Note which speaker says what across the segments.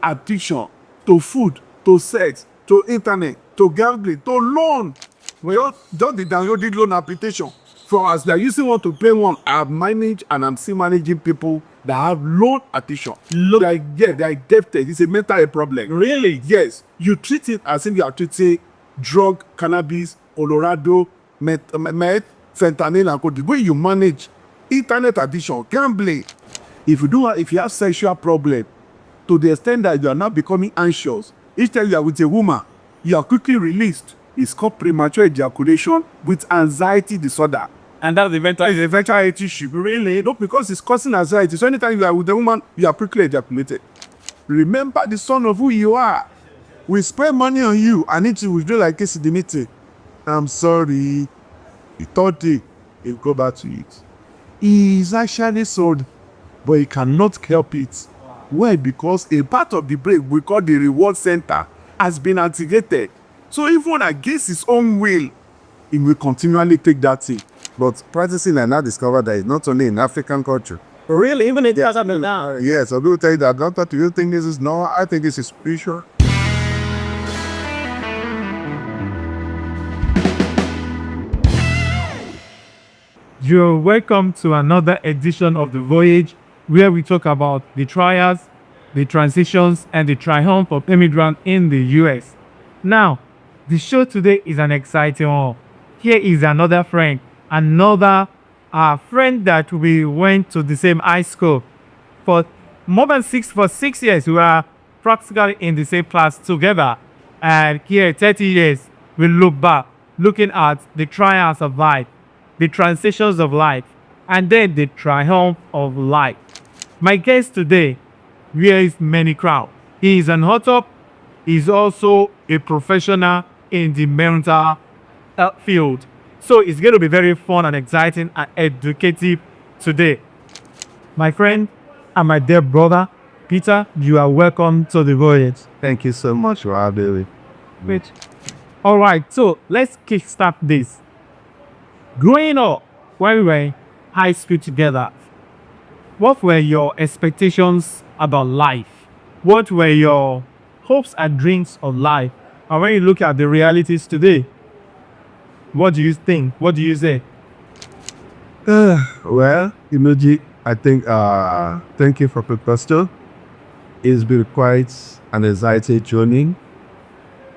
Speaker 1: addiction to food, to sex, to internet, to gambling, to loan. We all just the downloaded loan application. For us that used to want to pay one, I've managed and I'm still managing people that have loan addiction. Like, yeah, they are indebted. It's a mental health problem.
Speaker 2: Really?
Speaker 1: Yes. You treat it as if you are treating drug, cannabis, Colorado, meth, fentanyl, and coke. The way you manage internet addiction, gambling, if you have sexual problem, to the extent that you are now becoming anxious, each time you are with a woman, you are quickly released. It's called premature ejaculation with anxiety disorder.
Speaker 2: And that's the mental.
Speaker 1: It's a mental health issue. Really? No, because it's causing anxiety. So anytime you are with a woman, you are quickly ejaculated. Remember the son of who you are. We spend money on you. I need to withdraw like Casey Dimitri. I'm sorry. The third day, he'll go back to it. He is actually sold, but he cannot help it. Why? Because a part of the brain we call the reward center has been activated. So even against his own will, he will continually take that thing. But practicing, I now discovered that it's not only in African culture.
Speaker 2: Really? Even in Tanzania now?
Speaker 1: Yes, I will tell you that. Doctor, do you think this is normal? I think this is spiritual.
Speaker 3: You're welcome to another edition of The Voyage, where we talk about the trials, the transitions, and the triumph of immigrant in the US. Now, the show today is an exciting one. Here is another friend that we went to the same high school. For 6 years, we were practically in the same class together. And here, 30 years, we look back, looking at the trials of life, the transitions of life, and then the triumph of life. My guest today wears many crowns. He is an author. He is also a professional in the mental health field. So it's going to be very fun and exciting and educative today. My friend and my dear brother, Peter, you are welcome to The Voyage.
Speaker 1: Thank you so much for having me.
Speaker 3: Wait. All right, so let's kickstart this. Growing up, when we were in high school together, what were your expectations about life? What were your hopes and dreams of life? And when you look at the realities today, what do you think? What do you say?
Speaker 1: Well, Emoji, I think, thank you for the question. It's been quite an exciting journey.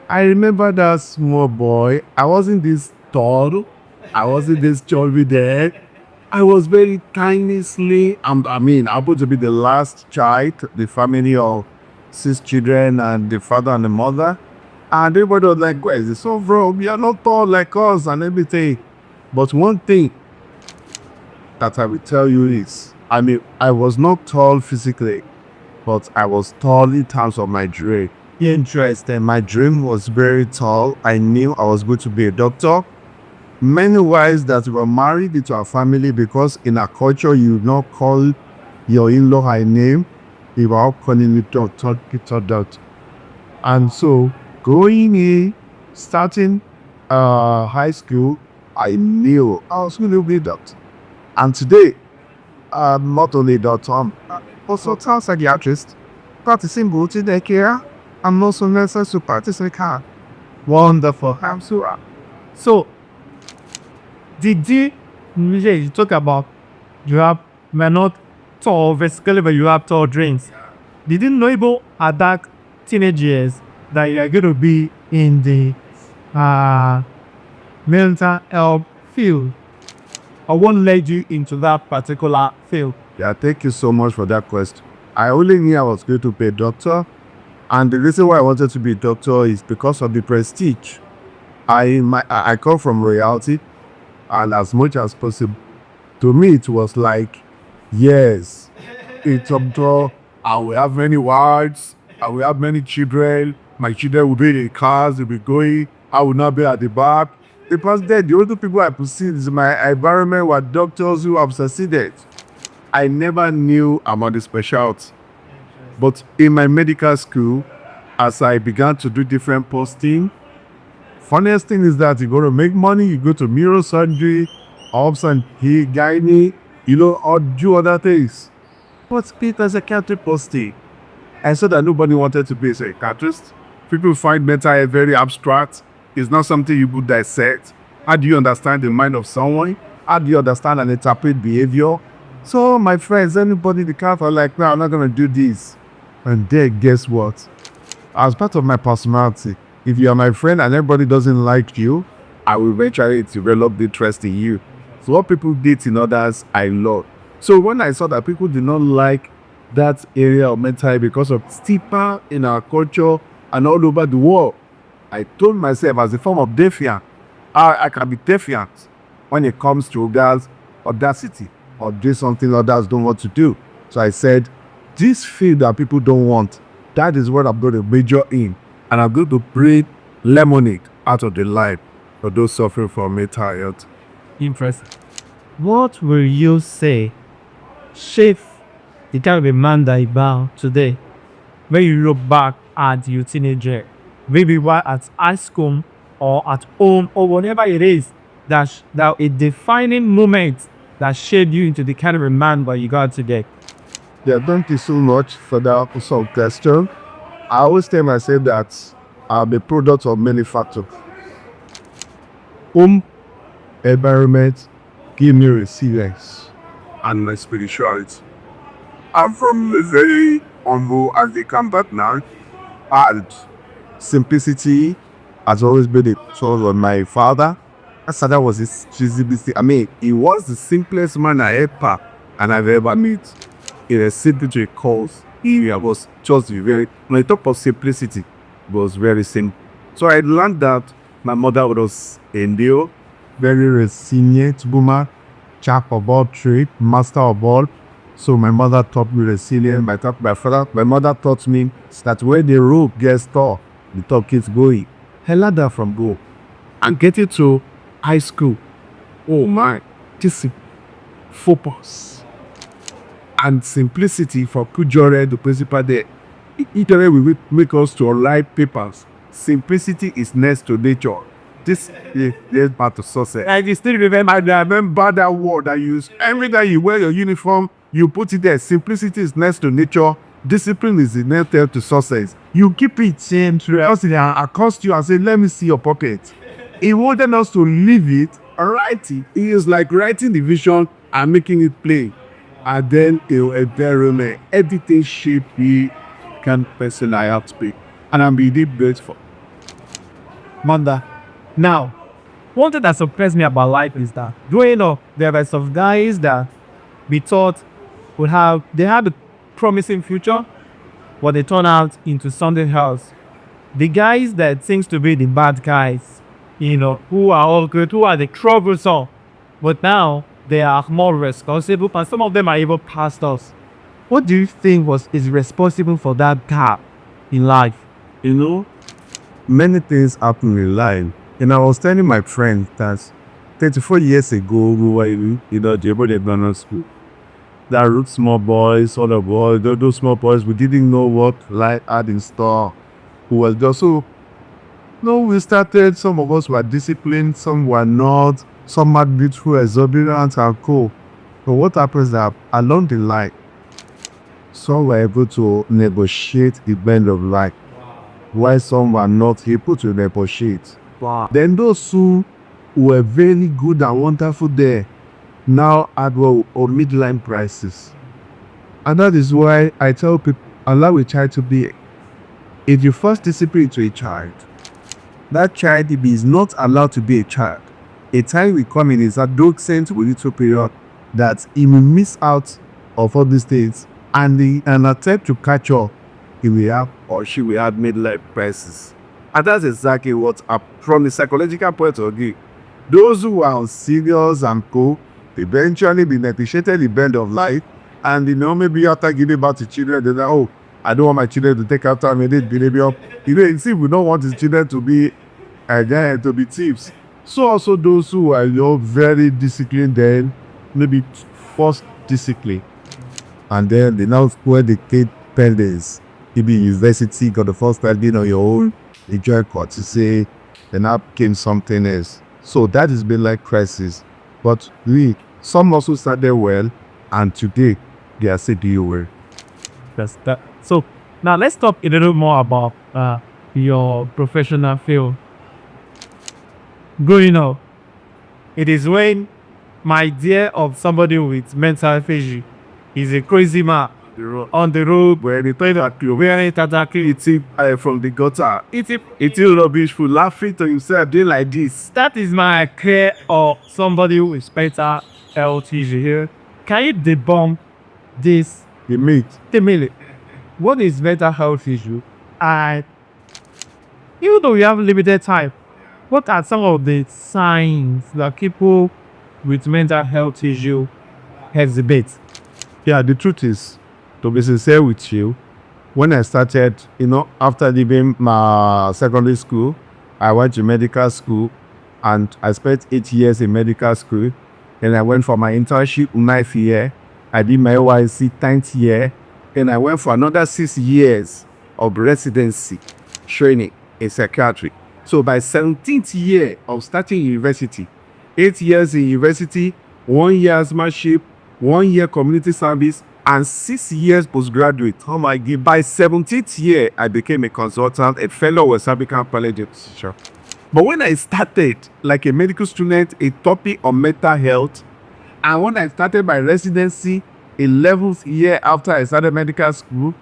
Speaker 1: I remember that small boy. I wasn't this tall. I wasn't this chubby there. I was very tiny, slim. I'm supposed to be the last child, the family of 6 children and the father and the mother. And everybody was like, where is this? So, bro, you are not tall like us and everything. But one thing that I will tell you is, I was not tall physically, but I was tall in terms of my dream. Interesting. My dream was very tall. I knew I was going to be a doctor. Many wives that were married into a family, because in our culture, you not call your in-law a name. You were all calling it doctor. And so, going in, starting high school, I knew I was going to be a doctor. And today, I'm not only a doctor, I'm also a psychiatrist, practicing both in the care. I'm also necessary to practice in car. Wonderful. I'm so.
Speaker 3: So, did you talk about we're not tall physically, but you have tall dreams? Did you know about at that teenage years that you're going to be in the mental health field? Or what led you into that particular field?
Speaker 1: Yeah, thank you so much for that question. I only knew I was going to be a doctor. And the reason why I wanted to be a doctor is because of the prestige. I come from royalty. And as much as possible, to me, it was like, yes, a doctor, I will have many wives, I will have many children, my children will be in cars, they'll be going, I will not be at the back. Because then the only people I perceived in my environment were doctors who have succeeded. I never knew about the specialty. But in my medical school, as I began to do different posting, funniest thing is that you go to make money, you go to neurosurgery, ops and gynae, or do other things. But Peter's a county posting. I saw that nobody wanted to be a psychiatrist. People find mental health very abstract. It's not something you could dissect. How do you understand the mind of someone? How do you understand and interpret behavior? So my friends, anybody in the class are like, no, I'm not going to do this. And then guess what? As part of my personality, if you are my friend and everybody doesn't like you, I will eventually develop the interest in you. So what people did in others, I love. So when I saw that people did not like that area of mental health because of stigma in our culture and all over the world, I told myself as a form of defiance, I can be defiant when it comes to girls' audacity or do something others don't want to do. So I said, this field that people don't want, that is what I'm going to major in. And I'm going to bring lemonade out of the life of those suffering from mental health.
Speaker 3: Impressive. What will you say shape the kind of a man that you are today when you look back at your teenager, maybe while at high school or at home or whatever it is, that a defining moment that shaped you into the kind of a man that you got today?
Speaker 1: Yeah, thank you so much for that awesome question. I always tell myself that I'm a product of many factors. Home, environment, give me resilience and my spirituality. I'm from a very humble as they come back now, and simplicity has always been a source of my father. That was his simplicity. I mean, he was the simplest man I ever and I've ever met. In a simple cause, he was just very, when I talk about simplicity, it was very simple. So I learned that my mother was a Indio, very resilient woman, jack of all trade, master of all. So my mother taught me resilience. My mother taught me that when the rope gets tall, the top keeps going. I learned that from go. And getting to high school, oh my, discipline, focus, and simplicity for Kujore, the principal there. Ijore will make us to write papers. Simplicity is next to nature. This is part of success.
Speaker 3: I still remember
Speaker 1: I remember that word I use. Every time you wear your uniform, you put it there. Simplicity is next to nature. Discipline is the next step to success. You keep it same throughout and accost you and say, let me see your pocket. He wanted us to live it, write it. It is like writing the vision and making it plain. And then environment, everything shape the kind of person I have to be. And I'm really grateful.
Speaker 3: Manda. Now, one thing that surprised me about life is that growing up, there were some guys that we thought they had a promising future, but they turned out into something else. The guys that seems to be the bad guys, who are all good, who are the troublesome, but now they are more responsible, and some of them are even pastors. What do you think is responsible for that gap in life?
Speaker 1: Many things happen in life. And I was telling my friend that 34 years ago, we were in JAPA school. That root small boys, other boys, those small boys, we didn't know what life had in store. We were just so, we started, some of us were disciplined, some were not, some had beautiful, exuberant, and cool. But what happens that along the line, some were able to negotiate the bend of life, while some were not able to negotiate.
Speaker 3: Wow.
Speaker 1: Then those who were very good and wonderful there now had or midline crisis. And that is why I tell people, allow a child to be. If you first discipline to a child, that child is not allowed to be a child. A time will come in his adolescent little period that he will miss out of all these things, and an attempt to catch up, he will have or she will have midlife crisis. And that's exactly what from the psychological point of view, those who are serious and cool, eventually be negotiated the bend of life, and maybe after giving birth to children, they're like, oh, I don't want my children to take after me, this behavior. You see, we don't want his children to be thieves. So also those who are very disciplined, then maybe forced discipline, and then they now square the kid pendants. Maybe university got the first time being on your own, enjoy court to say, then now became something else. So that has been like crisis. But some also started well, and today they are still doing well.
Speaker 3: That's that. So Now let's talk a little more about your professional field. Growing up, it is when my idea of somebody with mental health issue is a crazy man on the road
Speaker 1: Where they tell that you
Speaker 3: wearing tataki.
Speaker 1: eating from the gutter,
Speaker 3: It's
Speaker 1: eating rubbish food, laughing to himself, doing like this.
Speaker 3: that is my care of somebody who is mental health issue here. Can you debunk this?
Speaker 1: The meat.
Speaker 3: The minute. What is mental health issue? And even though we have limited time, what are some of the signs that people with mental health issue exhibit?
Speaker 1: Yeah, the truth is, to be sincere with you, when I started, after leaving my secondary school, I went to medical school and I spent 8 years in medical school. Then I went for my internship 9th year. I did my OYC 10th year. Then I went for another 6 years of residency training in psychiatry. So by 17th year of starting university, 8 years in university, 1 year asthmaship, 1 year community service, and 6 years postgraduate. Oh my God. By 17th year, I became a consultant, a fellow West African palliative teacher. But when I started, like a medical student, a topic on mental health, and when I started my residency, 11th year after I started medical school,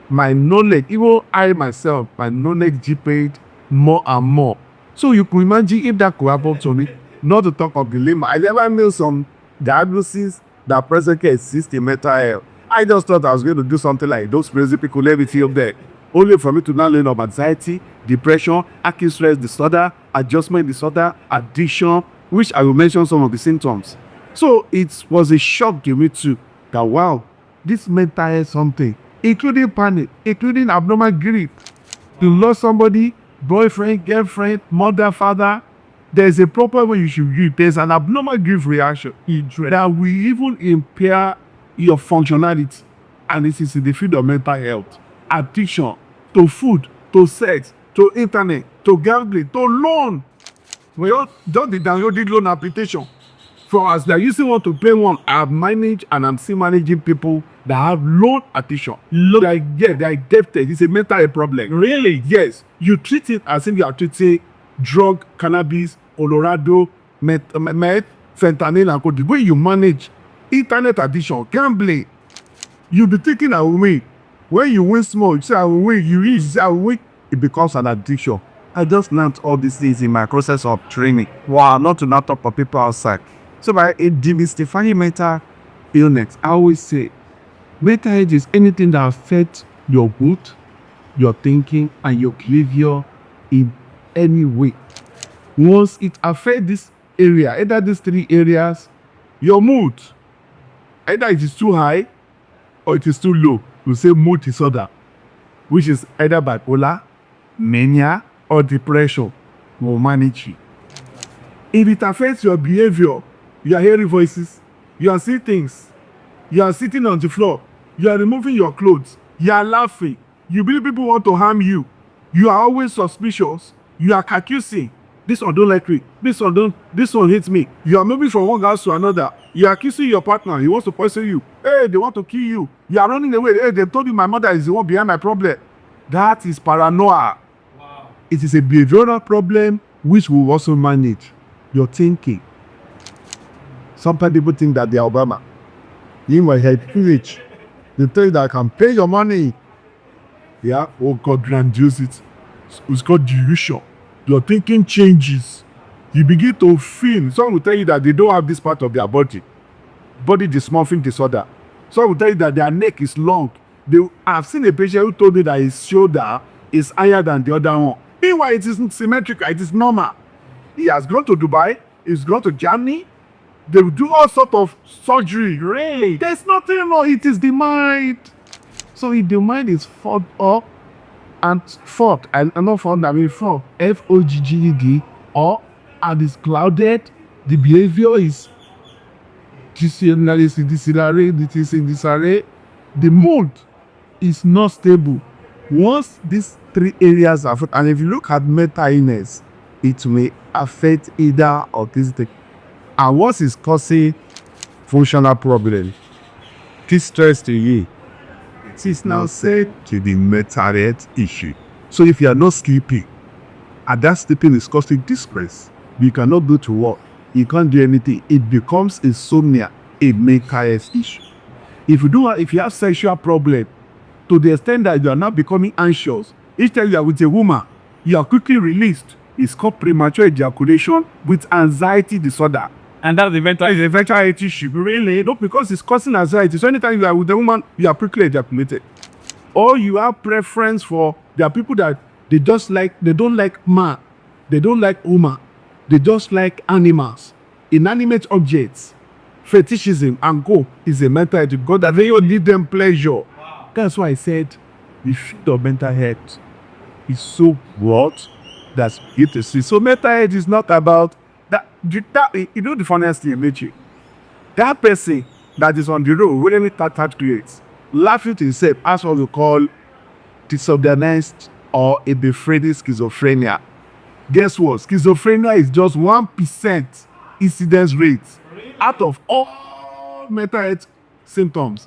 Speaker 1: my knowledge, even I myself, my knowledge deepened more and more. So you can imagine if that could happen to me, not to talk of the limb. I never knew some diagnoses that presently exist in mental health. I just thought I was going to do something like those crazy people, let me feel there. Only for me to now learn of anxiety, depression, acute stress disorder, adjustment disorder, addiction, which I will mention some of the symptoms. So it was a shock to me too, that wow, this mental health something, including panic, including abnormal grief. To lose somebody, boyfriend, girlfriend, mother, father, there's a proper way you should grieve. There's an abnormal grief reaction that will even impair your functionality. And this is in the field of mental health. Addiction to food, to sex, to internet, to gambling, to loan. We all done the downloaded loan application. For us that used to want to pay one, I have managed and I'm still managing people that have loan addiction. They are indebted. It's a mental health problem.
Speaker 3: Really?
Speaker 1: Yes. You treat it as if you are treating drug, cannabis, Colorado, meth, fentanyl, and codeine. When you manage internet addiction, gambling, you be thinking I will win. When you win small, you say I will win. You reach, you say I will win. It becomes an addiction. I just learned all these things in my process of training. Wow, not to not talk for people outside. So by demystifying mental illness, I always say mental health is anything that affects your mood, your thinking, and your behavior in any way. Once it affects this area, either these 3 areas, your mood, either it is too high or it is too low. We say mood disorder, which is either bipolar, mania, or depression, will manage you. If it affects your behavior, you are hearing voices, you are seeing things, you are sitting on the floor, you are removing your clothes, you are laughing, you believe people want to harm you, you are always suspicious, you are accusing, this one don't like me, this one hates me, you are moving from one house to another, you are accusing your partner, he wants to poison you, hey, they want to kill you, you are running away, hey, they told you my mother is the one behind my problem. That is paranoia. Wow. It is a behavioral problem which will also manage your thinking. Sometimes people think that they are Obama. You might have privilege. They tell you that I can pay your money. Yeah, oh God, grandiosity. It's called delusion. Your thinking changes. You begin to feel. Some will tell you that they don't have this part of their body dysmorphic disorder. Some will tell you that their neck is long. I've seen a patient who told me that his shoulder is higher than the other one. Meanwhile, it isn't symmetrical. It is normal. He has gone to Dubai. He's gone to Germany. They will do all sort of surgery.
Speaker 3: Really?
Speaker 1: There's nothing wrong. It is the mind. So if the mind is fogged up and fogged, and not fogged, I mean fogged, F-O-G-G-E-D, or and is clouded, the behavior is disarray, the mood is not stable. Once these 3 areas are affected, and if you look at mental illness, it may affect either of these things. And what is causing functional problem? This stress to you, It is now said to be mental health issue. So if you are not sleeping, and that sleeping is causing distress, you cannot go to work, you can't do anything, it becomes insomnia, a mental health issue. If you have sexual problem, to the extent that you are now becoming anxious, each time you are with a woman, you are quickly released. It's called premature ejaculation with anxiety disorder.
Speaker 3: And that's the mental.
Speaker 1: It's a mental health issue, really, not because it's causing anxiety. So anytime you are with a woman, you are quickly ejaculated. Or you have preference for, there are people that they don't like man, they don't like woman, they just like animals, inanimate objects. Fetishism and go is a mental health because that they need them pleasure. Wow. That's why I said the field of mental health is so broad that's you to see. So mental health is not about that. You know the funniest thing, Mechi? That person that is on the road when any third creates, laughing to himself, as what we call disorganized or a befriended schizophrenia. Guess what? Schizophrenia is just 1% incidence rate out of all mental health symptoms.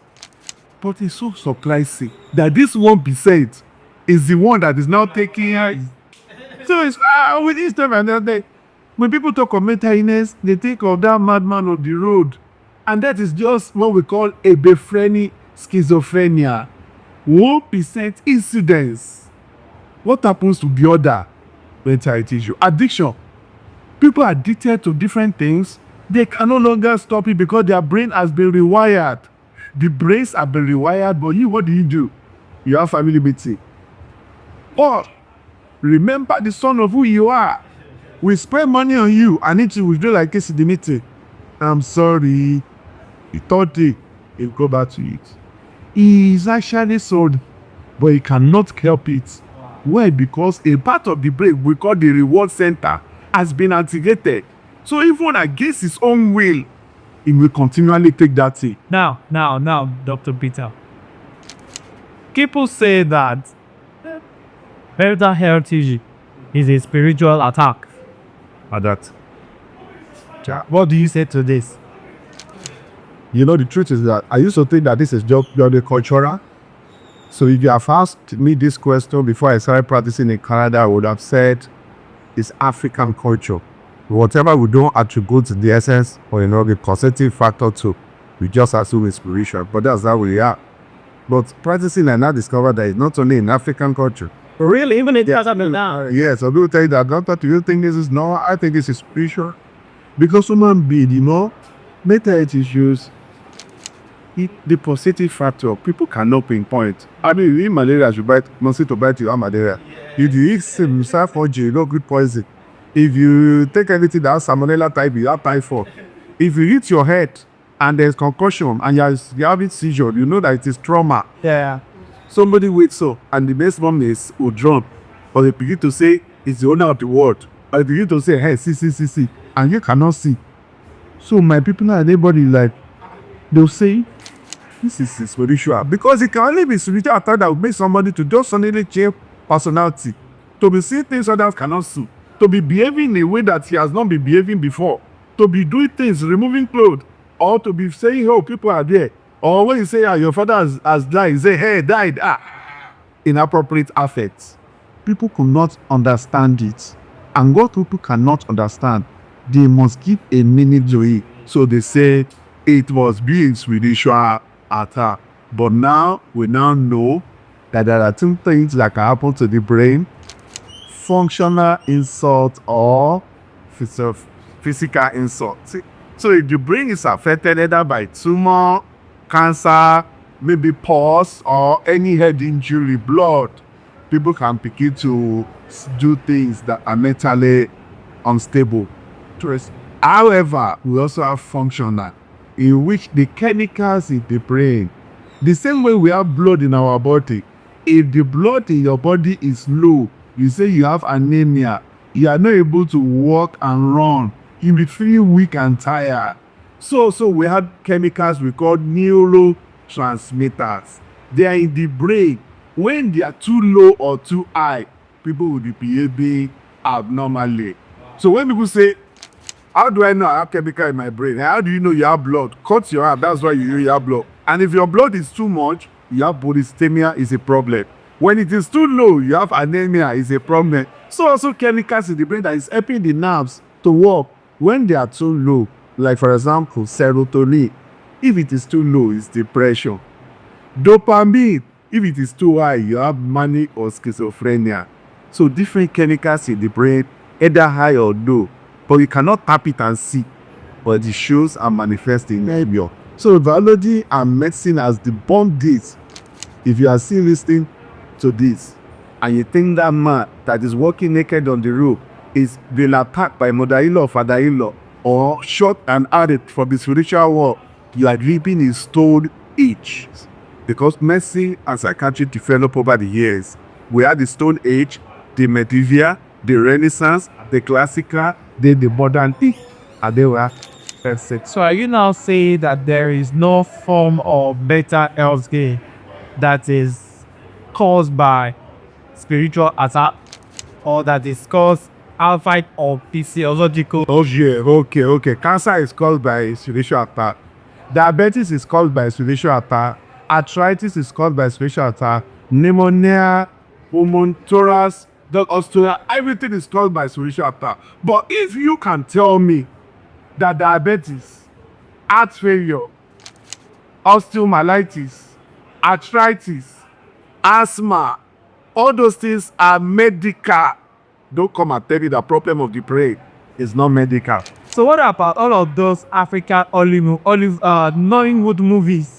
Speaker 1: But it's so surprising that this 1% is the one that is now taking. So it's with this time and then when people talk of mental illness, they think of that madman on the road. And that is just what we call a befriended schizophrenia. 1% incidence. What happens to the other mental health issue? Addiction. People are addicted to different things. They can no longer stop it because their brain has been rewired. The brains have been rewired, but what do? You have family meeting. Or remember the son of who you are. We spend money on you. I need to withdraw like this in the meeting. I'm sorry. The third day, he'll go back to it. He is actually sold, but he cannot help it. Why? Because a part of the brain we call the reward center has been activated. So even against his own will, he will continually take that thing.
Speaker 3: Now, Dr. Peter. People say that mental health issue is a spiritual attack.
Speaker 1: And that.
Speaker 3: What do you say to this?
Speaker 1: You know, the truth is that I used to think that this is just purely cultural. So if you have asked me this question before I started practicing in Canada, I would have said it's African culture. Whatever we don't attribute to the essence or the causative factor to, we just assume it's spiritual. But that's how we are. But practicing, I now discovered that it's not only in African culture.
Speaker 2: Really? Even it does happen now.
Speaker 1: Yes, some people tell you that, doctor, do you think this is no? I think this is spiritual. Because human being, mental health issues, the positive factor, people cannot pinpoint. I mean, if you eat malaria, you bite mosquito, you have malaria. If you eat Cyphod, you got good poison. If you take anything that has salmonella type, you have typhoid. If you hit your head and there's concussion and you're having seizure, you know that it is trauma.
Speaker 3: Yeah.
Speaker 1: Somebody wakes up and the next one is drunk, or they begin to say it's the owner of the world, or they begin to say, hey, see, and you cannot see. So my people and anybody they'll say this is spiritual because it can only be spiritual attack that will make somebody to just suddenly change personality, to be seeing things others cannot see, to be behaving in a way that he has not been behaving before, to be doing things, removing clothes, or to be saying, oh, people are there. Or when you say, your father has died, you say, hey, died. Inappropriate affects. People could not understand it. And what people cannot understand, they must give a meaning to it. So they say it was being spiritual attack. But now, we now know that there are two things that can happen to the brain. Functional insult or physical insult. See? So if the brain is affected either by tumor, cancer, maybe pus, or any head injury, blood, people can begin to do things that are mentally unstable. However, we also have functional, in which the chemicals in the brain, the same way we have blood in our body, if the blood in your body is low, you say you have anemia, you are not able to walk and run, you'll be feeling weak and tired. So we have chemicals we call neurotransmitters. They are in the brain. When they are too low or too high, people will be behaving abnormally. So when people say, how do I know I have chemical in my brain? How do you know you have blood? Cut your hand, that's why you know you have blood. And if your blood is too much, you have polycythemia, is a problem. When it is too low, you have anemia, is a problem. So also chemicals in the brain that is helping the nerves to work. When they are too low, like for example, serotonin, if it is too low, it's depression. Dopamine, if it is too high, you have manic or schizophrenia. So different chemicals in the brain, either high or low, but you cannot tap it and see, but it shows and manifests in behavior. So biology and medicine has debunked this. If you are still listening to this, and you think that man that is walking naked on the road is being attacked by mother-in-law or father-in-law, or shot and added from the spiritual world, you are reaping his stone age. Because medicine and psychiatry developed over the years. We had the Stone Age, the medieval, the Renaissance, the classical, then the modern, and they were perfect.
Speaker 3: So are you now saying that there is no form of mental health gain that is caused by spiritual attack, or that is caused outside of physiological?
Speaker 1: Oh yeah, okay. Cancer is caused by spiritual attack. Diabetes is caused by spiritual attack. Arthritis is caused by spiritual attack. Pneumonia, pulmonary, everything is caused by spiritual attack. But if you can tell me that diabetes, heart failure, osteomyelitis, arthritis, asthma, all those things are medical, don't come and tell me the problem of the brain is not medical.
Speaker 3: So what about all of those African Nollywood movies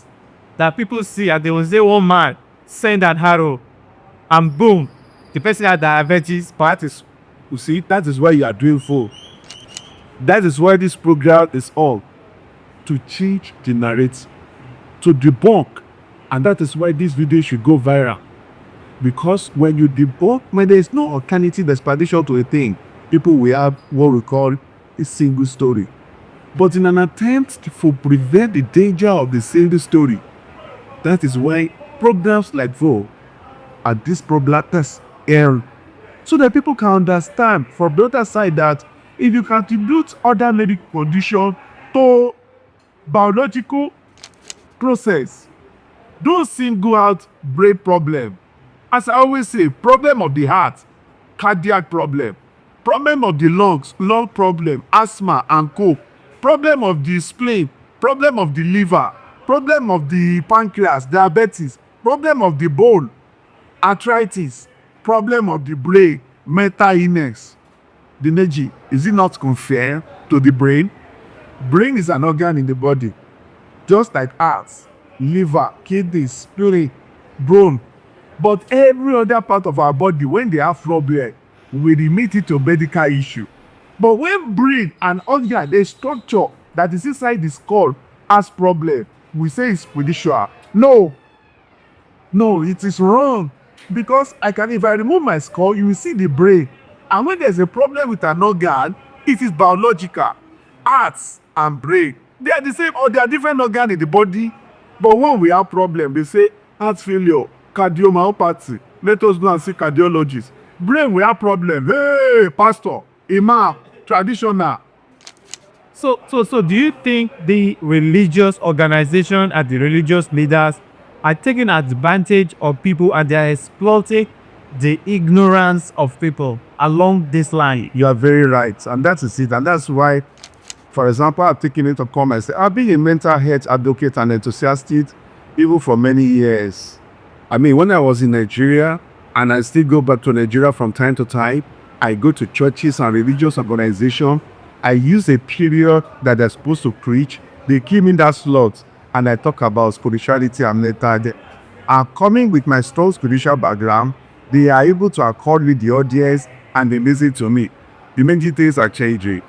Speaker 3: that people see, and they will say one man send an arrow and boom, the person had diabetes?
Speaker 1: But you see, that is why you are doing full. That is why this program is all to change the narrative, to debunk, and that is why this video should go viral. Because when you debunk, when there is no alternative explanation to a thing, people will have what we call a single story. But in an attempt to prevent the danger of the single story, that is why programs like Voyage and this problems air, so that people can understand from the other side that if you contribute other medical conditions to biological process, don't single out brain problem. As I always say, problem of the heart, cardiac problem of the lungs, lung problem, asthma and co, problem of the spleen, problem of the liver, problem of the pancreas, diabetes, problem of the bone, arthritis, problem of the brain, mental illness. The Neji, is it not confined to the brain? Brain is an organ in the body, just like heart, liver, kidneys, spleen, bone. But every other part of our body, when they have problem, we remit it to medical issue. But when brain and organ, the structure that is inside the skull has problem, we say it's spiritual. No, it is wrong. Because if I remove my skull, you will see the brain. And when there's a problem with an organ, it is biological. Hearts and brain, they are the same, or they are different organs in the body. But when we have problem, they say heart failure, cardiomyopathy. Let us go and see cardiologist. Brain, we have problem. Hey, pastor, imam, traditional.
Speaker 3: So do you think the religious organization and the religious leaders are taking advantage of people, and they are exploiting the ignorance of people along this line?
Speaker 1: You are very right, and that is it. And that's why, for example, I've taken it to come and say, I've been a mental health advocate and enthusiastic even for many years. I mean, when I was in Nigeria, and I still go back to Nigeria from time to time, I go to churches and religious organizations. I use a period that they're supposed to preach. They give me that slot, and I talk about spirituality and mental health. I'm coming with my strong spiritual background. They are able to accord with the audience, and they listen to me. The many things are changing.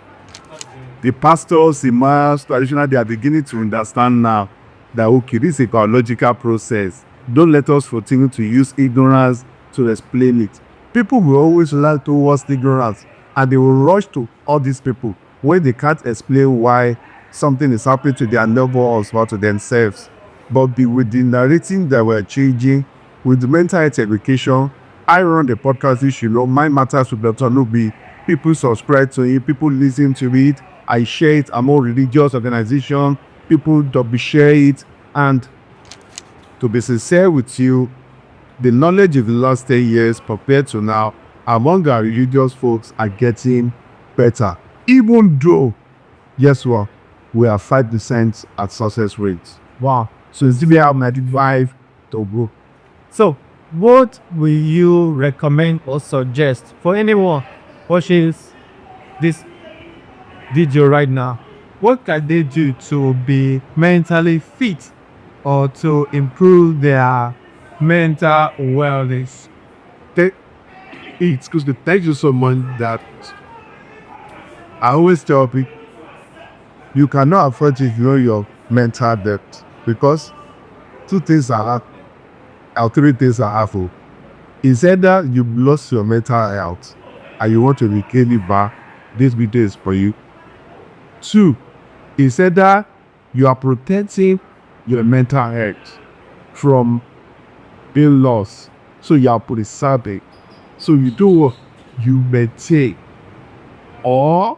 Speaker 1: The pastors, imams, traditional, they are beginning to understand now that, okay, this is a biological process. Don't let us continue to use ignorance to explain it. People will always lean towards ignorance, and they will rush to all these people when they can't explain why something is happening to their neighbors or to themselves. But with the narrative that we're changing, with the mental health education, I run the podcast, you should know, My Matters with Dr. Nubi. People subscribe to it, people listen to it. I share it among religious organizations, people double share it, and To be sincere with you, the knowledge of the last 10 years compared to now among our religious folks are getting better. Even though, guess what? We are 5% at success rates.
Speaker 3: Wow.
Speaker 1: So it's still have 95 to go.
Speaker 3: So, what will you recommend or suggest for anyone watching this video right now? What can they do to be mentally fit or to improve their mental wellness?
Speaker 1: It's because the thank you so much that I always tell people you cannot afford to ignore your mental debt because two things are happening. Or three things are happening. It's either you lost your mental health and you want to regain it back, this video is for you. Two, it's either you are protecting your mental health from being lost. So you are preserving. So you do what you maintain. Or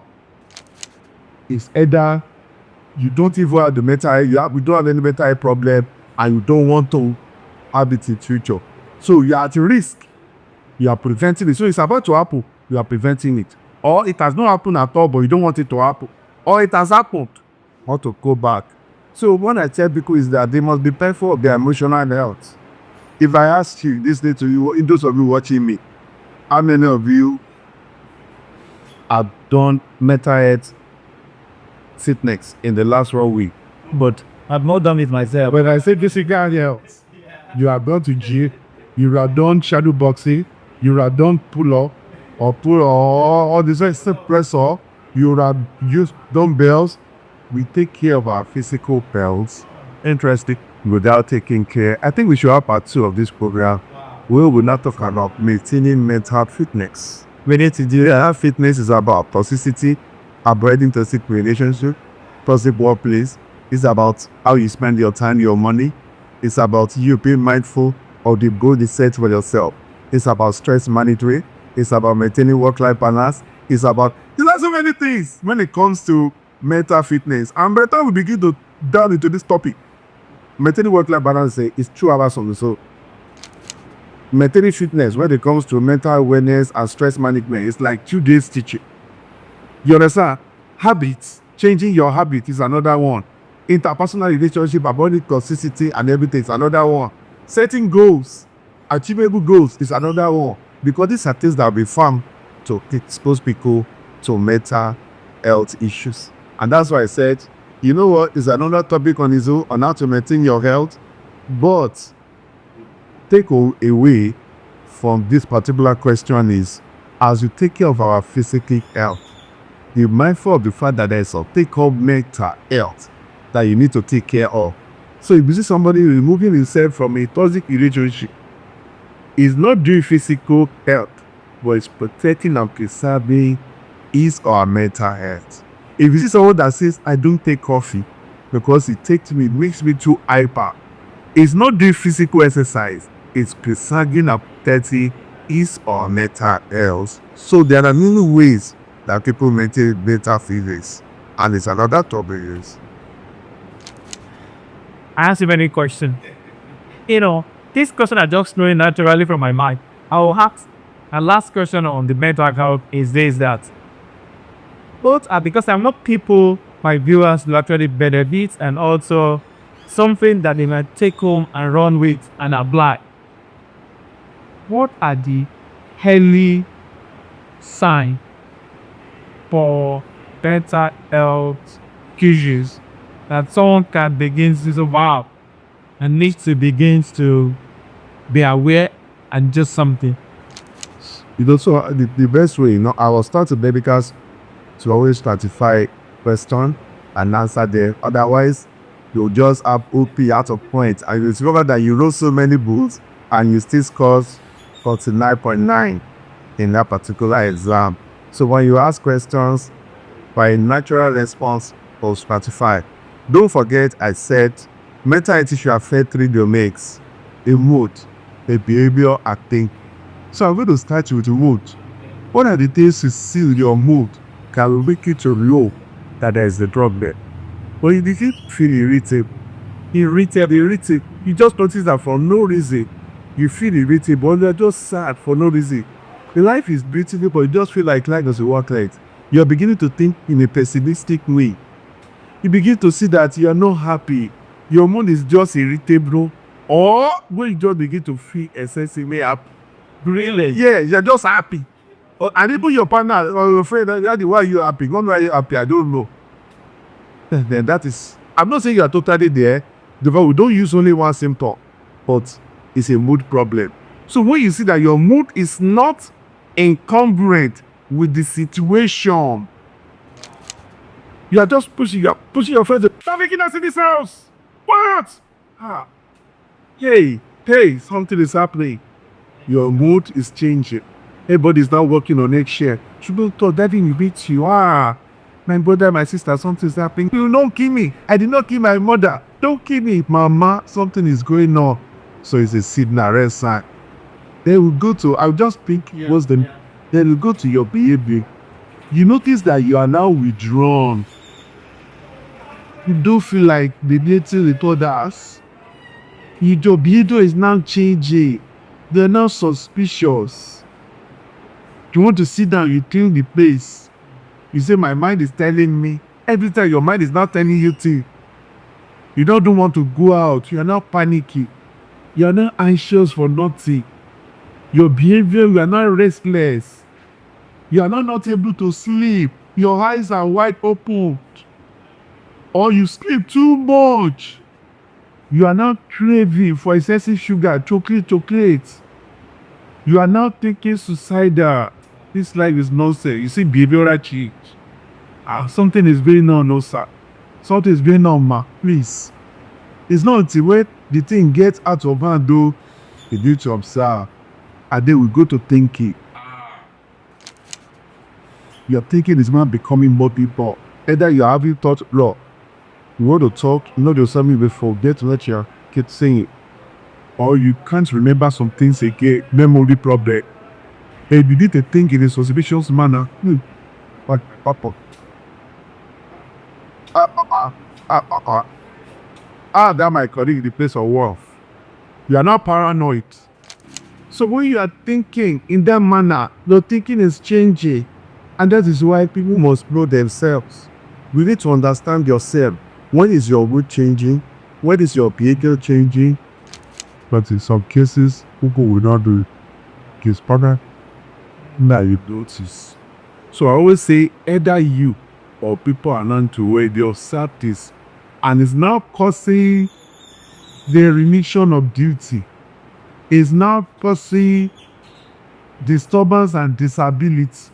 Speaker 1: it's either you don't even have the mental health, you don't have any mental health problem and you don't want to have it in future. So you are at risk. You are preventing it. So it's about to happen. You are preventing it. Or it has not happened at all, but you don't want it to happen. Or it has happened. Want to go back. So what I tell people is that they must be careful of their emotional health. If I ask you, this day to you, those of you watching me, how many of you have done mental health fitness in the last 1 week?
Speaker 3: But I've not done it myself.
Speaker 1: When I say physical health, you have gone to gym, you have done shadow boxing, you have done pull-up or this step presser, you have used dumbbells. We take care of our physical health. Interesting. Without taking care. I think we should have part 2 of this program. We will not talk about maintaining mental fitness. We need to do that. Fitness is about toxicity, avoiding toxic relationship, toxic workplace. It's about how you spend your time, your money. It's about you being mindful of the goal you set for yourself. It's about stress management. It's about maintaining work-life balance. It's about so many things when it comes to mental fitness. And by the time we begin to delve into this topic, maintaining work-life balance is 2 hours on the soul. Maintaining fitness when it comes to mental awareness and stress management is like 2 days teaching. You understand? Habits, changing your habit is another one. Interpersonal relationship, avoiding toxicity and everything is another one. Setting goals, achievable goals is another one. Because these are things that will be found to expose people to mental health issues. And that's why I said, you know what, is another topic on its own on how to maintain your health. But take away from this particular question is, as you take care of our physical health, be mindful of the fact that there is a take of mental health that you need to take care of. So if you see somebody removing himself from a toxic relationship, it's not doing physical health, but it's protecting and preserving his or her mental health. If you see someone that says, I don't take coffee because it makes me too hyper, it's not doing physical exercise, it's preserving and protecting his or her mental health. So there are many ways that people maintain mental feelings, and it's another topic.
Speaker 3: I ask you many questions. This question are just flowing naturally from my mind. I will ask a last question on the mental health is this that both are because I'm not people my viewers will actually benefit and also something that they might take home and run with and apply. What are the early signs for mental health issues that someone can begin to say, wow, and needs to begin to be aware and just something?
Speaker 1: So the best way, I will start with medicals to always stratify question and answer them. Otherwise, you'll just have OP out of point. And you discover that you wrote so many books and you still score 49.9 in that particular exam. So when you ask questions, by natural response or stratify. Don't forget I said mental health should affect 3 domains: a mood, a behavior, and thinking. So I'm going to start with the mood. What are the things you see with your mood can make you to know that there is a drop there? When you begin to feel irritable, You just notice that for no reason, you feel irritable, you're just sad for no reason. The life is beautiful, but you just feel like life doesn't work right. You're beginning to think in a pessimistic way. You begin to see that you're not happy. Your mood is just irritable. Or when you just begin to feel excessively happy.
Speaker 2: Really?
Speaker 1: Yeah, you're just happy. And even your partner or your friend, that's why you're happy. Not why you're happy, I don't know. Then that is, I'm not saying you're totally there. We don't use only one symptom, but it's a mood problem. So when you see that your mood is not incongruent with the situation, you are just pushing your friends. Stop making us in this house. What? Hey, something is happening. Your mood is changing. Everybody's now working on eggshell. People thought that didn't beat you. My brother, my sister, something's happening. You don't kill me. I did not kill my mother. Don't kill me. Mama, something is going on. So it's a signal, red sign. Then we go to, I'll just pick what's the, then we go to your behavior. You notice that you are now withdrawn. You don't feel like the nature with others. Your behavior is now changing. They're now suspicious. You want to sit down, you clean the place. You say, my mind is telling me. Every time your mind is not telling you things. You don't want to go out. You are now panicking. You are not anxious for nothing. Your behavior, you are not restless. You are not able to sleep. Your eyes are wide open. Or you sleep too much. You are now craving for excessive sugar, chocolate. You are now thinking suicidal. This life is nonsense. You see behavioral change. Something is going on, no sir. Something is going on, ma. Please. It's not until when the thing gets out of hand, though, you need to observe. And then we go to thinking. Your thinking is now becoming more people. Either you're having thought, look, you want to talk, you know there's something before, get to let your kid saying it. Or you can't remember some things again, memory problem. And you need to think in a suspicious manner. What? That my colleague in the place of work. You are not paranoid. So when you are thinking in that manner, your thinking is changing. And that is why people must know themselves. We need to understand yourself. When is your mood changing? When is your behavior changing? But in some cases, people will not do it. Case partner, now you notice. So I always say either you or people are not to where they observe this. And it's now causing the remission of duty. It's now causing disturbance and disability.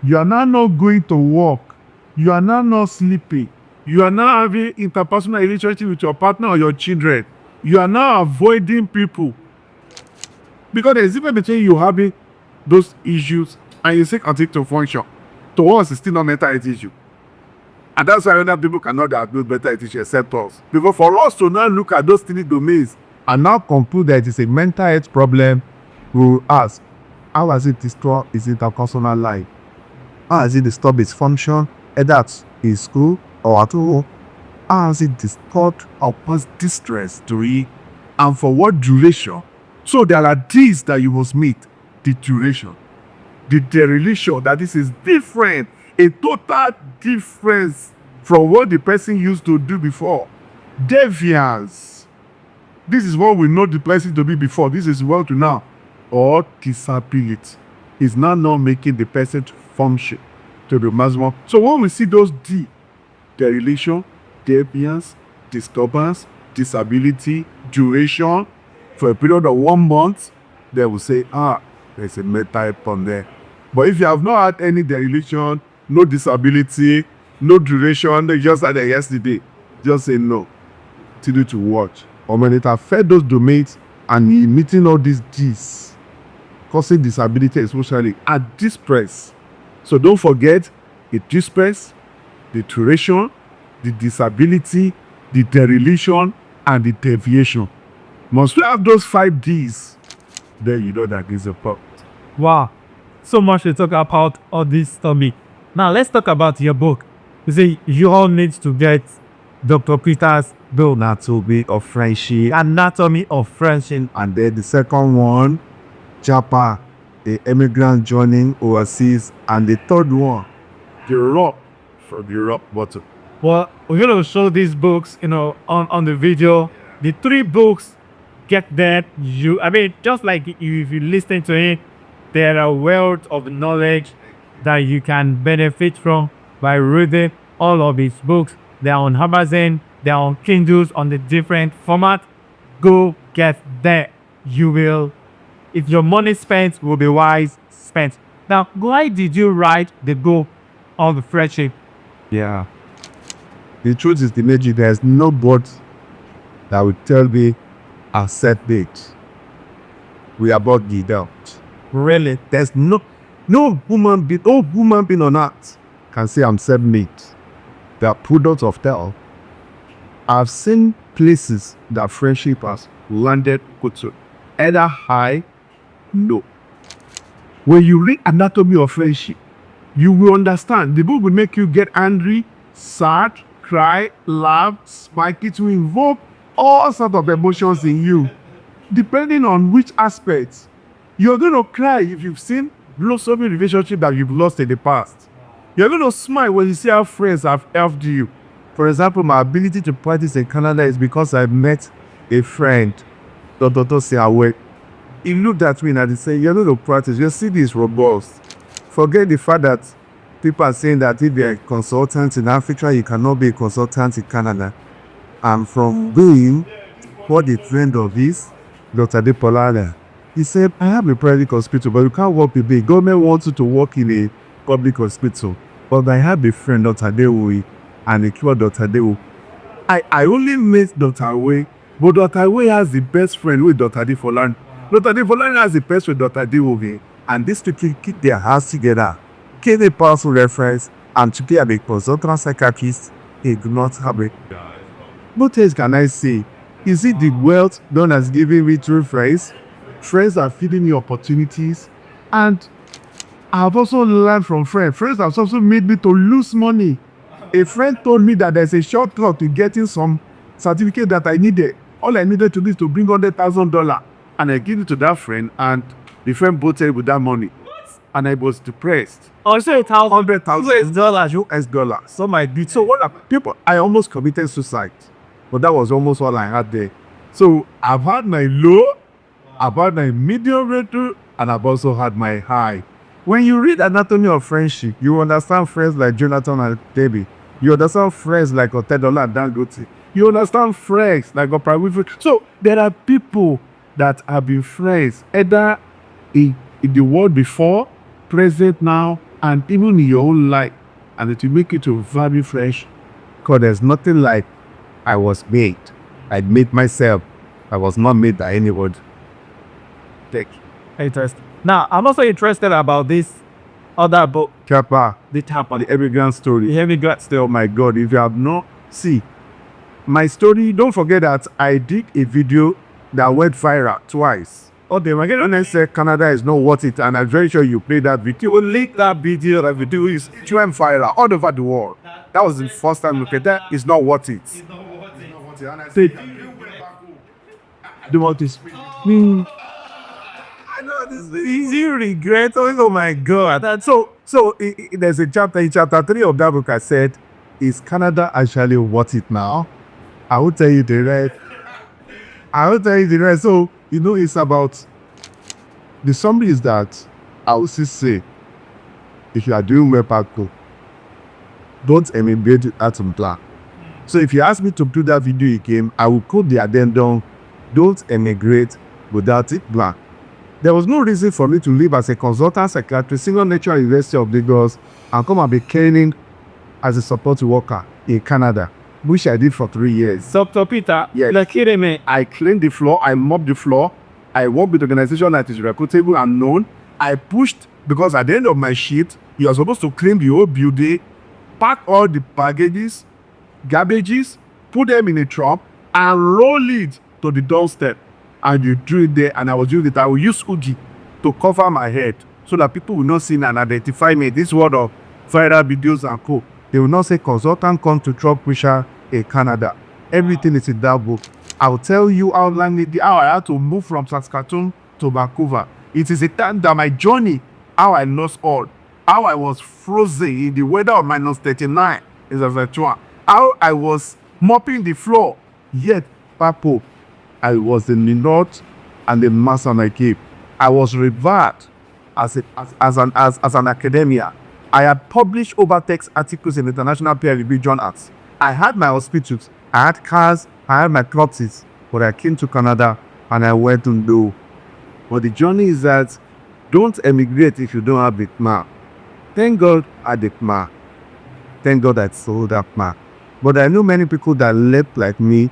Speaker 1: You are now not going to work. You are now not sleeping. You are now having interpersonal relationship with your partner or your children. You are now avoiding people. Because there is difference between you having those issues and you say continue to function. To us, it's still not mental health issue. And that's why other people cannot diagnose mental health issue except us. Because for us to now look at those three domains and now conclude that it is a mental health problem, we will ask, how has it destroyed his interpersonal life? How has it disturbed his function, either at his school or at home? How has it disturbed or caused distress to him? And for what duration? So there are these that you must meet. The duration. The dereliction, that this is different. A total difference from what the person used to do before. Deviance. This is what we know the person to be before. This is what to now. Or disability. Is now not making the person to function to the maximum. So when we see those D, dereliction, deviance, disturbance, disability, duration, for a period of 1 month, they will say, there's a mental on there. But if you have not had any dereliction, no disability, no duration, they just had it yesterday, just say no. Continue to watch. Or when it affects those domains and meeting all these D's, causing disability especially, at distress. So don't forget the distress, the duration, the disability, the dereliction, and the deviation. Must we have those 5 D's? Then you know that is a problem.
Speaker 3: Wow. So much to talk about all this topic. Now let's talk about your book. You say you all need to get Dr. Peter's
Speaker 1: The Anatomy of Friendship.
Speaker 3: Anatomy of Friendship.
Speaker 1: And then the second one, JAPA, the Immigrant Journey Overseas. And the third one, the Rock from the Rock Bottom.
Speaker 3: Well, we're going to show these books, on the video. The 3 books get that just like if you listen to it, there are wealth of knowledge that you can benefit from by reading all of these books. They're on Amazon, they're on Kindles, on the different format. Go get that. You will, if your money spent will be wise spent. Now, why did you write the book on the friendship?
Speaker 1: Yeah. The truth is, there's no boat that will tell me I'll set date. We are about the doubt.
Speaker 3: Really?
Speaker 1: There's no human being on earth can say I'm self-made. They are products of tell. I've seen places that friendship has landed to either high, low. When you read Anatomy of Friendship, you will understand. The book will make you get angry, sad, cry, laugh, smile. It will invoke all sorts of emotions in you, depending on which aspects. You're going to cry if you've seen blossoming relationship that you've lost in the past. You're going to smile when you see how friends have helped you. For example, my ability to practice in Canada is because I met a friend, Dr. Siawe. He looked at me and he said, you're going to practice. You see this robust. Forget the fact that people are saying that if you're a consultant in Africa, you cannot be a consultant in Canada. And from doing what the trend of is, Dr. Depolana, he said, I have a private hospital, but you can't work with me. Government wants you to work in a public hospital. But I have a friend, Dr. Dewi, and a cure Dr. Dewi. I only met Dr. Way, but Dr. Way has the best friend with Dr. Defolani. Dr. Defolani has the best with Dr. Dewi. And these two keep their hands together. Get a powerful reference, and together the consultant psychiatrist, they do not have it. What else can I say? Is it the wealth God has given me through friends? Friends are feeding me opportunities, and I've also learned from friends. Friends have also made me to lose money. A friend told me that there's a shortcut to getting some certificate that I needed. All I needed to do is to bring $100,000, and I give it to that friend, and the friend voted with that money, and I was depressed.
Speaker 3: Also,
Speaker 1: $100,000 US dollars. So what are people? I almost committed suicide, but that was almost all I had there. So I've had my low, I've had my medium rating, and I've also had my high. When you read Anatomy of Friendship, you understand friends like Jonathan and Debbie. You understand friends like Otedola and Dangote. You understand friends like Oprah. So there are people that have been friends either in the world before, present now, and even in your own life, and it will make you to value friends. Because there's nothing like I was made. I made myself. I was not made by anyone.
Speaker 3: Interesting. Now, I'm also interested about this other book,
Speaker 1: JAPA,
Speaker 3: the JAPA,
Speaker 1: the Immigrant story.
Speaker 3: the Immigrant story.
Speaker 1: Oh my God, if you have not see my story, don't forget that I did a video that went viral twice. Oh, they were getting when I said Canada is not worth it, and I'm very sure you played that video. We'll link that video. That video is it went viral all over the world. That was the first time look at that. It's not worth it. It's not worth it. It's not worth it. And I said, I don't want this. I know this is easy regret. Oh my God. And so there's a chapter in chapter 3 of that book. I said, is Canada actually worth it now? I will tell you the rest. So, it's about the summary is that I will still say, if you are doing well, Paco, don't emigrate at some plan. So if you ask me to do that video again, I will quote the addendum, don't emigrate without it plan. There was no reason for me to live as a consultant psychiatrist, Single Nature University of Lagos, and come and be training as a support worker in Canada, which I did for 3 years.
Speaker 3: Dr. Peter,
Speaker 1: Yes. I cleaned the floor, I mopped the floor, I worked with an organization that is reputable and known. I pushed, because at the end of my shift, you are supposed to clean the whole building, pack all the baggages, garbages, put them in a truck, and roll it to the doorstep. And you do it there, and I was doing it. I will use Uji to cover my head so that people will not see and identify me. This word of viral videos and co. They will not say consultant come to truck pusher in Canada. Everything is in that book. I'll tell you how I had to move from Saskatoon to Vancouver. It is a time that my journey, how I lost all, how I was frozen in the weather of -39 in Saskatchewan, how I was mopping the floor. Yet, Papo, I was in the north and the master I came. I was revered as an academia. I had published over text articles in international peer-reviewed journals. I had my hospitals, I had cars, I had my properties, but I came to Canada and I went to do. But the journey is that don't emigrate if you don't have the plan. Thank God I had the plan. Thank God I sold that plan. But I know many people that left like me.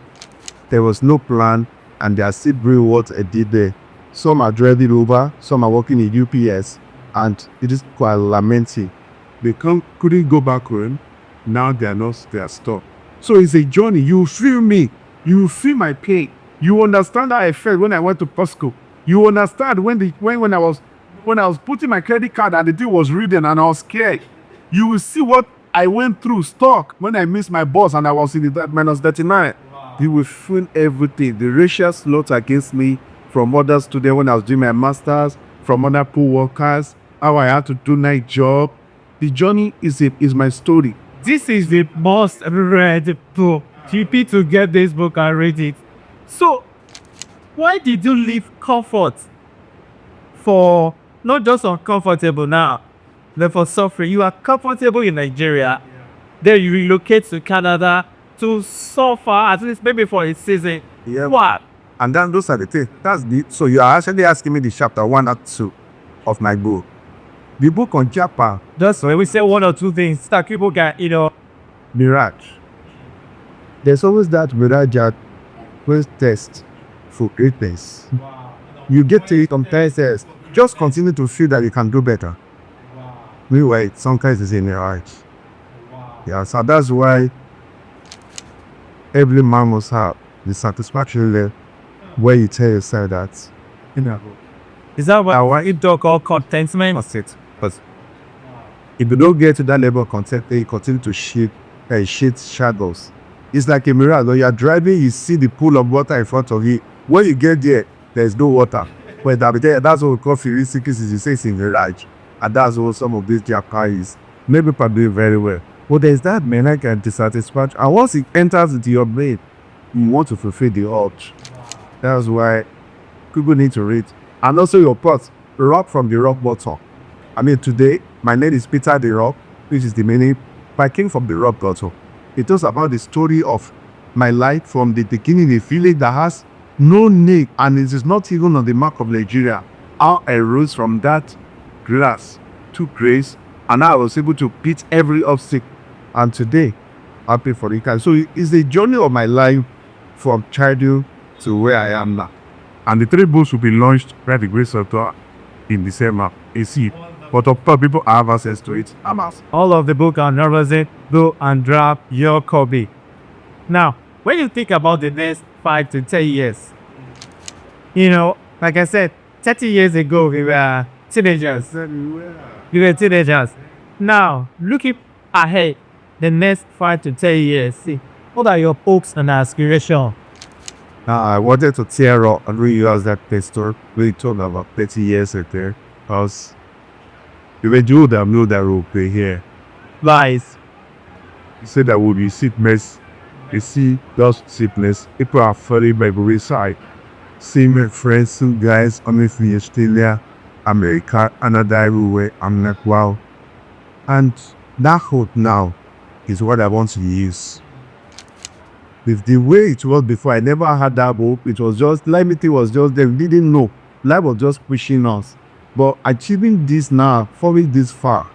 Speaker 1: There was no plan and they are still doing what I did there. Some are driving over, some are working in UPS, and it is quite lamenting. They couldn't go back home. Now they are stuck. So it's a journey. You feel me. You feel my pain. You understand how I felt when I went to Costco. You understand when I was putting my credit card and the thing was reading and I was scared. You will see what I went through stuck when I missed my boss and I was in the -39. You will feel everything. The racial slaughter against me from other students when I was doing my masters, from other poor workers, how I had to do night job. The journey is my story.
Speaker 3: This is the most read book. You need to get this book and read it. So, why did you leave comfort for not just uncomfortable now, but for suffering? You are comfortable in Nigeria, then you relocate to Canada to suffer at least maybe for a season.
Speaker 1: Yeah.
Speaker 3: What?
Speaker 1: And then those are the things. So you are actually asking me the chapter 1 or 2 of my book. The book on JAPA.
Speaker 3: Just when we say one or two things that people can,
Speaker 1: Mirage. There's always that mirage that first test for greatness. You get to it sometimes, just continue to feel that you can do better. Meanwhile, sometimes it's a mirage. Yeah, so that's why every man must have the satisfaction level where you tell yourself that,
Speaker 3: is that what you talk about contentment?
Speaker 1: that's it. But if you don't get to that level of contentment, you continue to shit shadows. It's like a mirage. When you're driving, you see the pool of water in front of you. When you get there, there's no water. But that's what we call heuristic, is you say it's a mirage. And that's what some of these JAPA is. Maybe people are doing very well. But there's that maniacal dissatisfaction. And once it enters into your brain, you want to fulfill the urge. That's why people need to read. And also your part, rock from the rock bottom. I mean, today, my name is Peter the Rock, which is the meaning. I came from the rock bottom. It talks about the story of my life from the beginning, a village that has no name, and it is not even on the map of Nigeria. How I rose from that grass to grace, and I was able to beat every obstacle. And today, happy for the kind. So it's the journey of my life from childhood to where I am now. And the 3 books will be launched by the grace of God in December. You see, but of course, people have access to it.
Speaker 3: All of the book on nervousness, go and drop your copy. Now, when you think about the next 5 to 10 years, like I said, 30 years ago, we were teenagers. Now, looking ahead, the next 5 to 10 years, see, what are your hopes and aspirations?
Speaker 1: I wanted to tear up and reuse that pistol. We talked about 30 years ago. Because if we do that, know that we'll be here.
Speaker 3: Lies.
Speaker 1: You say that will be sickness. You see, those sickness. People are falling by the wayside. See my friends, some guys, only from Australia, America, Canada, everywhere. I'm like, wow. And that hope now is what I want to use. With the way it was before, I never had that hope. It was just, life was just there. We didn't know. Life was just pushing us. But achieving this now, falling this far,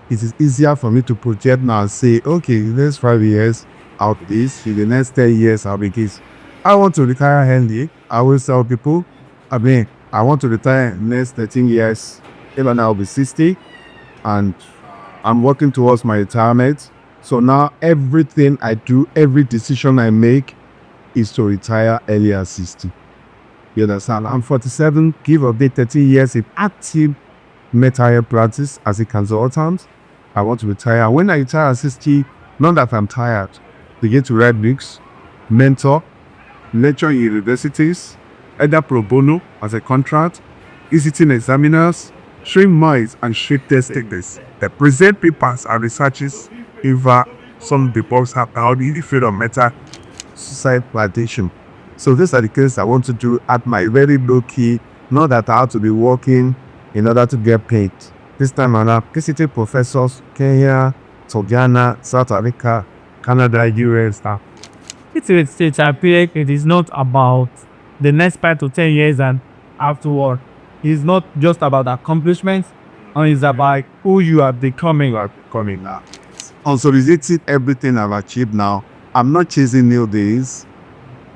Speaker 1: it is easier for me to project now and say, okay, the next 5 years, I'll be this. In the next 10 years, I'll be this. I want to retire handy. I will tell people, I want to retire in the next 13 years. Even I'll be 60. And I'm working towards my retirement. So now everything I do, every decision I make is to retire earlier at 60. You understand? I'm 47, give or take 13 years in active mental health practice as a consultant. I want to retire. When I retire at 60, not that I'm tired, begin to write books, mentor, lecture in universities, either pro bono as a contract, visiting examiners, train minds and shape test takers. They present papers and researches over some of the books have held in the field of mental suicide plantation. So these are the cases I want to do at my very low key, not that I have to be working in order to get paid. This time around, visiting professors, Kenya, Ghana, South Africa, Canada, US, stuff.
Speaker 3: It's I feel like it is not about the next 5 to 10 years and afterward. It's not just about accomplishments, and it's about who you are becoming.
Speaker 1: Coming now. Consolidating everything I've achieved now. I'm not chasing new days.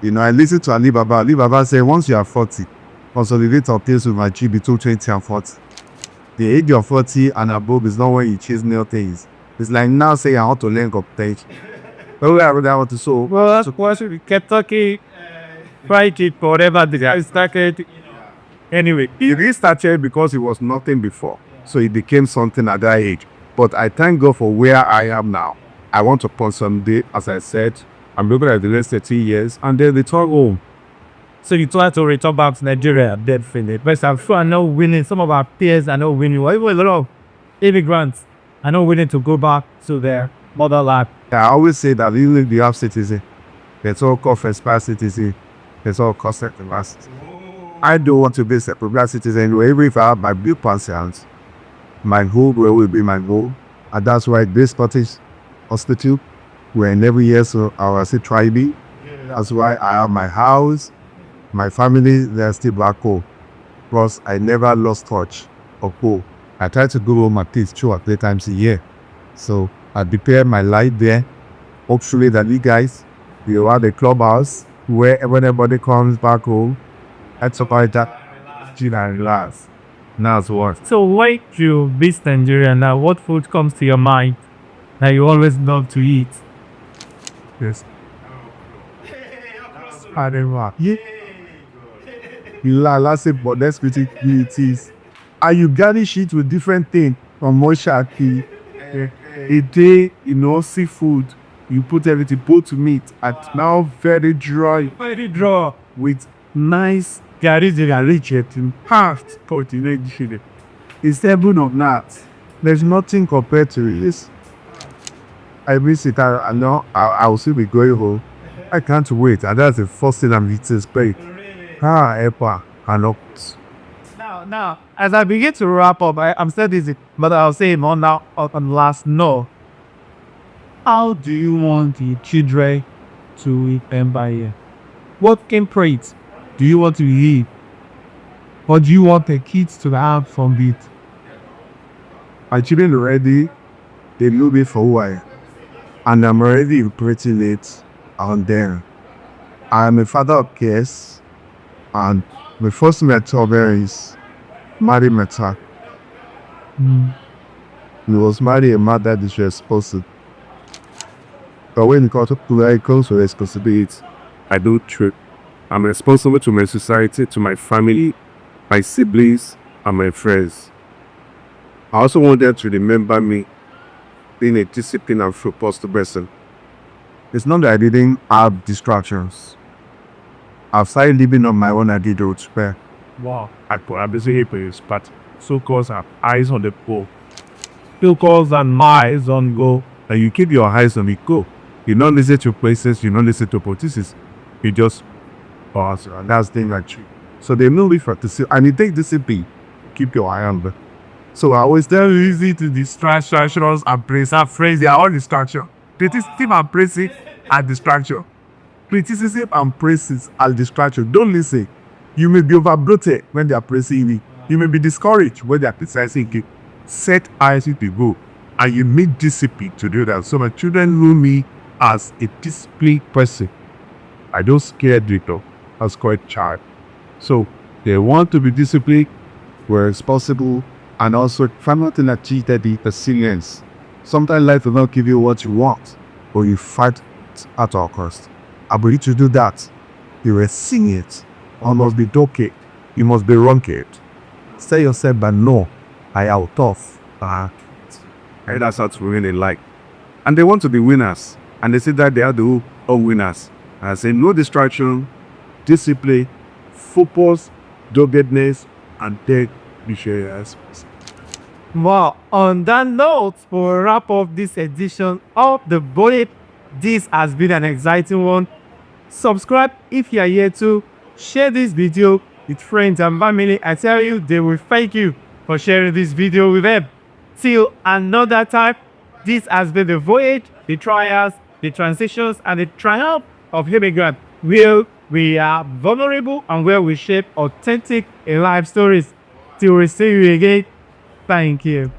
Speaker 1: You know, I listen to Ali Baba. Ali Baba said, once you are 40, consolidate our things we've achieved between 20 and 40. The age of 40 and above is not when you chase new things. It's like now saying I want to learn computation. But we are want to so.
Speaker 3: Well, that's why we kept talking, fight it, whatever the guy started. Anyway,
Speaker 1: It restarted because it was nothing before. So it became something at that age. But I thank God for where I am now. I want to consolidate, as I said, I'm looking at the next 30 years and then return home.
Speaker 3: so you try to return back to Nigeria, definitely. But I'm sure I'm not winning. Some of our peers are not winning. Or even a lot of immigrants are not willing to go back to their motherland.
Speaker 1: I always say that even if you have citizen, it's all called first class citizen, it's all called second class citizen. I don't want to be a second class citizen. Even if I have my bill pensions, my home will be my home. And that's why this Scottish hospital, we're in every year, so I will say try me. That's why I have my house, my family, they're still back home. Plus, I never lost touch of home. I try to go home at least 2 or 3 times a year. So I prepare my life there. Hopefully that you guys, you have a clubhouse where when everybody comes back home, that's about that, chill and relax. Now it's what?
Speaker 3: So why do you visit Nigeria now? What food comes to your mind that you always love to eat?
Speaker 1: Yes. Areva. Yeah. Let's say, but let's put it is. And you garnish it with different things from moshaki, a day, you know, seafood. You put everything, both meat, and now very dry with nice garlic rich in past protein. It's heaven of that. There's nothing compared to this. I miss it. I know I'll still be going home. I can't wait. And that's the first thing I'm eating. EPA and not.
Speaker 3: Now, as I begin to wrap up, I'm still dizzy, but I'll say more now on last no. How do you want the children to remember you? What temperate do you want to eat? What do you want the kids to have from it?
Speaker 1: My children already, they know me for who I am. And I'm already impressing it on them. I'm a father of kids, and my first mentor there is Mary Meta. He was married a mother that is responsible. But when it comes to responsibility, I do trip. I'm responsible to my society, to my family, my siblings, and my friends. I also want them to remember me being a disciplined and focused person. It's not that I didn't have distractions. I've started living on my own. I did road spare.
Speaker 2: Wow. I'm busy here, but so cause have eyes on the ball. Focus and eyes on go.
Speaker 1: And you keep your eyes on it, go. You don't listen to places, you don't listen to politicians. You just pause, and that's the thing like you. So they know me for to see, and it takes discipline. Keep your eye on them. So I always tell you easy to distractions and praise and phrase. They are all distraction. Criticism and praising are distraction. Criticism and praises are distraction. Don't listen. You may be overbloated when they are praising you. You may be discouraged when they are criticizing you. Set eyes to go, and you need discipline to do that. So my children know me as a disciplined person. I don't scare people. I scare a child. So they want to be disciplined, we're responsible, and also try not to achieve the resilience. Sometimes life will not give you what you want, but you fight it at all cost. I believe to do that, you will sing it. You must be dogged. You must be wronged. Say yourself, but no, I am tough. And that's how to win in life. And they want to be winners. And they say that they are the all winners. I say no distraction, discipline, focus, doggedness, and take visual.
Speaker 3: Well, on that note, we'll wrap up this edition of the Voyage. This has been an exciting one. Subscribe if you are here to share this video with friends and family. I tell you, they will thank you for sharing this video with them. Till another time, this has been the Voyage, the trials, the transitions, and the triumph of Immigrant, where we are vulnerable and where we shape authentic life stories. Till we see you again, thank you.